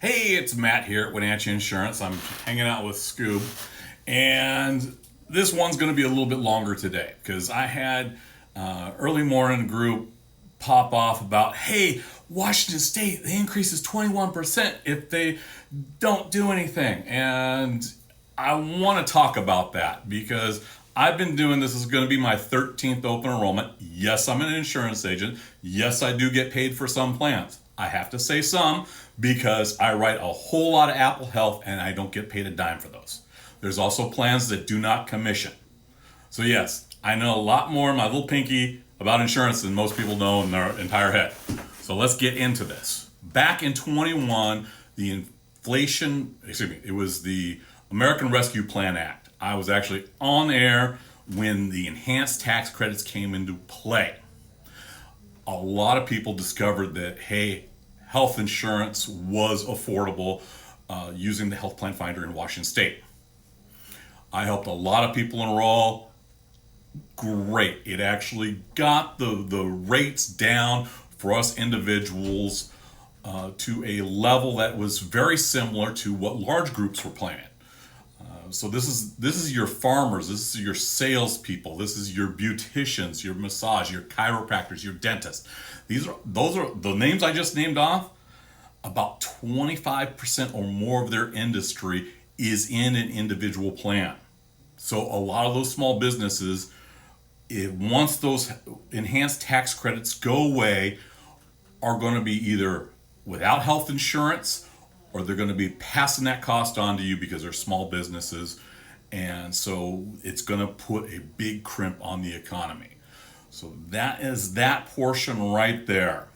Hey, it's Matt here at Wenatchee Insurance. I'm hanging out with Scoob, and this one's going to be a little bit longer today because I had early morning group pop off about, hey, Washington State, the increase is 21% if they don't do anything. And I want to talk about that because I've been doing this. This is going to be my 13th open enrollment. Yes, I'm an insurance agent. Yes, I do get paid for some plans. I have to say some because I write a whole lot of Apple Health and I don't get paid a dime for those. There's also plans that do not commission. So yes, I know a lot more, my little pinky, about insurance than most people know in their entire head. So let's get into this. Back in 21, it was the American Rescue Plan Act. I was actually on air when the enhanced tax credits came into play. A lot of people discovered that, hey, health insurance was affordable using the Health Plan Finder in Washington State. I helped a lot of people enroll. Great. It actually got the rates down for us individuals to a level that was very similar to what large groups were paying. So this is your farmers, this is your salespeople, this is your beauticians, your massage, your chiropractors, your dentists. Those are the names I just named off. About 25% or more of their industry is in an individual plan. So a lot of those small businesses, once those enhanced tax credits go away, are going to be either without health insurance or they're going to be passing that cost on to you because they're small businesses. And so it's going to put a big crimp on the economy. So that is that portion right there.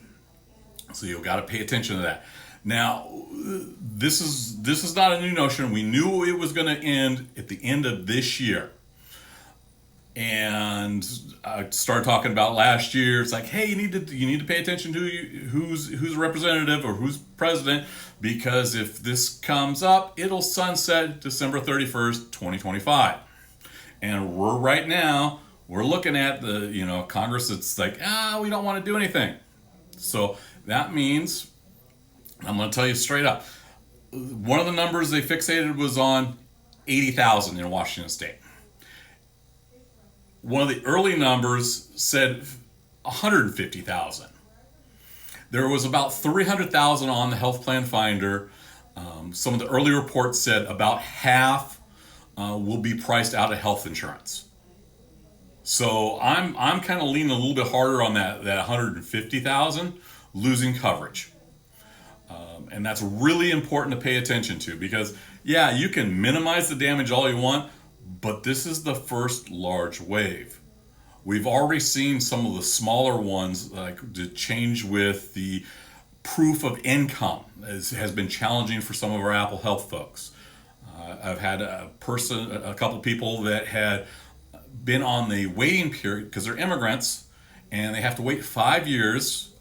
So you've got to pay attention to that. Now, this is not a new notion. We knew it was going to end at the end of this year. And I started talking about last year. It's like, hey, you need to pay attention to who's representative or who's president, because if this comes up, it'll sunset December 31st, 2025. And we're looking at the Congress. It's like, we don't want to do anything. So that means, I'm going to tell you straight up, one of the numbers they fixated was on 80,000 in Washington State. One of the early numbers said 150,000. There was about 300,000 on the Health Plan Finder. Some of the early reports said about half will be priced out of health insurance. So I'm kind of leaning a little bit harder on that 150,000 losing coverage. And that's really important to pay attention to because, yeah, you can minimize the damage all you want, but this is the first large wave. We've already seen some of the smaller ones, like the change with the proof of income has been challenging for some of our Apple Health folks. I've had a couple people that had been on the waiting period because they're immigrants and they have to wait 5 years,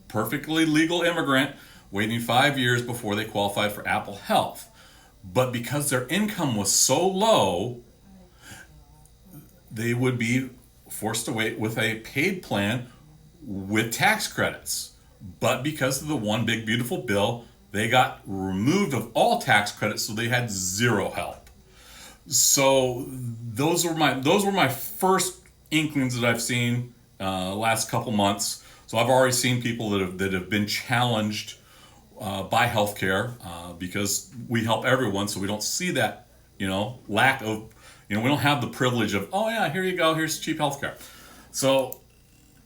perfectly legal immigrant, waiting 5 years before they qualified for Apple Health. But because their income was so low, they would be forced to wait with a paid plan with tax credits. But because of the one big beautiful bill, they got removed of all tax credits, so they had zero help. So those were my first inklings that I've seen last couple months. So I've already seen people that have been challenged by healthcare because we help everyone, so we don't see that lack of we don't have the privilege of, oh yeah, here you go, here's cheap healthcare. So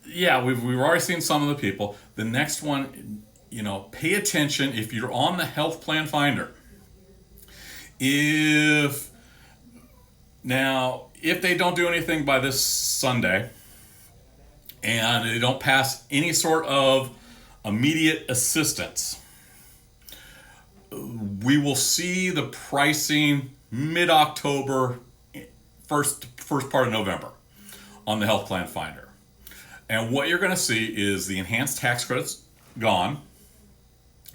yeah, we've already seen some of the people. The next one, pay attention if you're on the Health Plan Finder. If they don't do anything by this Sunday and they don't pass any sort of immediate assistance, we will see the pricing mid-October, first part of November on the Health Plan Finder. And what you're going to see is the enhanced tax credits gone.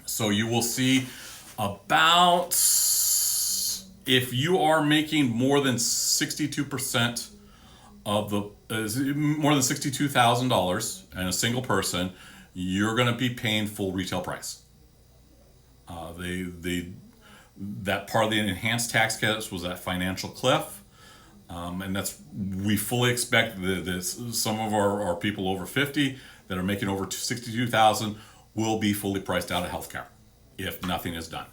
So you will see about, if you are making more than 62% of more than $62,000 and a single person, you're going to be paying full retail price. That part of the enhanced tax credits was that financial cliff. And we fully expect that some of our people over 50 that are making over 62,000 will be fully priced out of healthcare if nothing is done.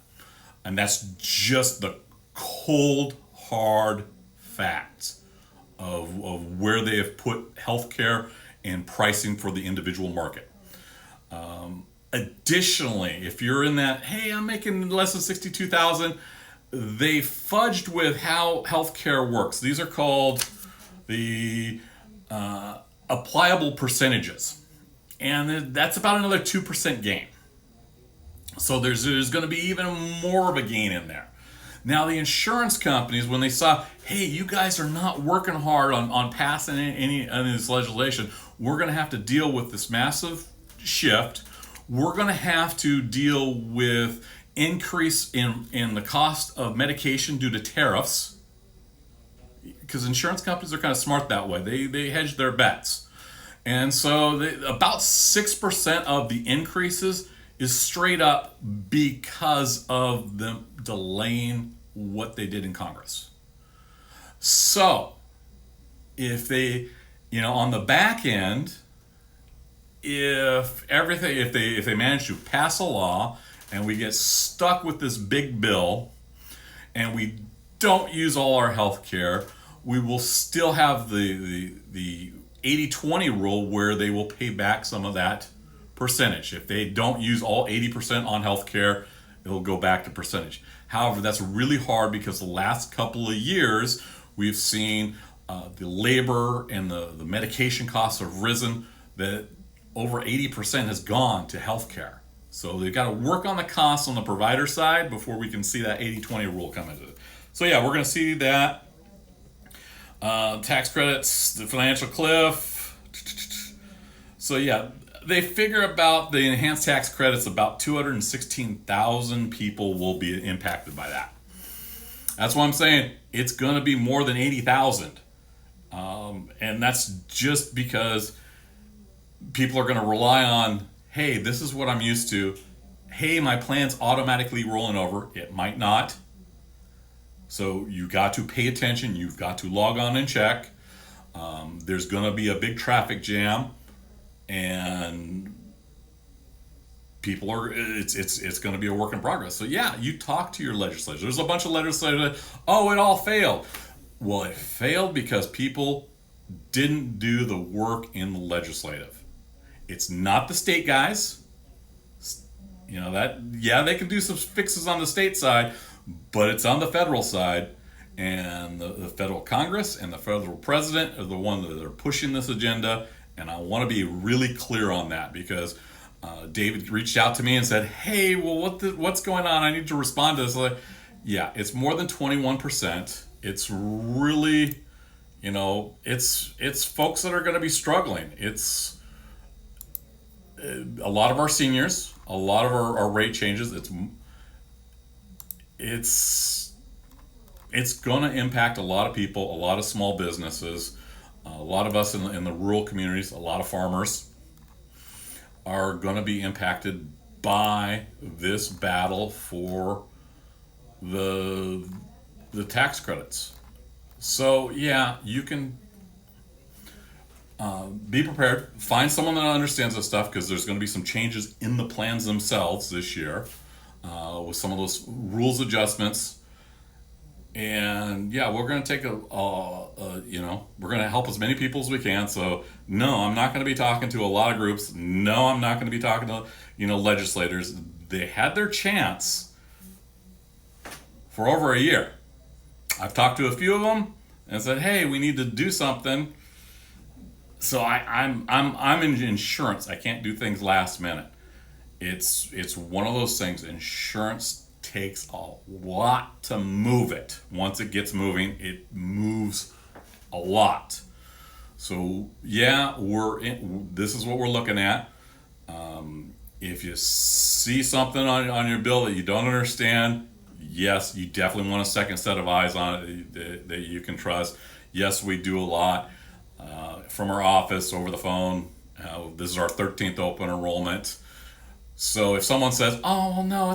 And that's just the cold, hard facts of where they have put healthcare and pricing for the individual market. Additionally, if you're in that, hey, I'm making less than 62,000, they fudged with how healthcare works. These are called the applicable percentages, and that's about another 2% gain. So there's going to be even more of a gain in there. Now the insurance companies, when they saw, hey, you guys are not working hard on passing any of this legislation, we're going to have to deal with this massive shift. We're going to have to deal with increase in the cost of medication due to tariffs, because insurance companies are kind of smart that way. They hedge their bets. And so about 6% of the increases is straight up because of them delaying what they did in Congress. So if they, on the back end, if they manage to pass a law and we get stuck with this big bill and we don't use all our health care, we will still have the 80-20 rule where they will pay back some of that percentage. If they don't use all 80% on health care, it'll go back to percentage. However, that's really hard because the last couple of years we've seen the labor and the medication costs have risen, that over 80% has gone to healthcare. So they've got to work on the costs on the provider side before we can see that 80-20 rule come into it. So yeah, we're going to see that. Tax credits, the financial cliff. So yeah, they figure about the enhanced tax credits, about 216,000 people will be impacted by that. That's why I'm saying it's going to be more than 80,000. And that's just because people are going to rely on, hey, this is what I'm used to. Hey, my plan's automatically rolling over. It might not. So you got to pay attention. You've got to log on and check. There's going to be a big traffic jam, and it's going to be a work in progress. So yeah, you talk to your legislators. There's a bunch of legislators. Oh, it all failed. Well, it failed because people didn't do the work in the legislative. It's not the state guys. They can do some fixes on the state side, but it's on the federal side. And the federal Congress and the federal president are the ones that are pushing this agenda. And I want to be really clear on that because David reached out to me and said, hey, well, what's going on? I need to respond to this. Yeah, it's more than 21%. It's really, it's folks that are going to be struggling. It's a lot of our seniors, a lot of our rate changes. It's going to impact a lot of people, a lot of small businesses, a lot of us in the rural communities, a lot of farmers are going to be impacted by this battle for the tax credits. So yeah, you can be prepared. Find someone that understands this stuff because there's going to be some changes in the plans themselves this year with some of those rules adjustments. And yeah, we're going to take we're going to help as many people as we can. So no, I'm not going to be talking to a lot of groups. No, I'm not going to be talking to, legislators. They had their chance for over a year. I've talked to a few of them and said, hey, we need to do something. So I'm in insurance. I can't do things last minute. It's one of those things. Insurance takes a lot to move it. Once it gets moving, it moves a lot. So yeah, this is what we're looking at. If you see something on your bill that you don't understand, yes, you definitely want a second set of eyes on it that you can trust. Yes, we do a lot from our office over the phone. This is our 13th open enrollment. So if someone says, oh, well, no,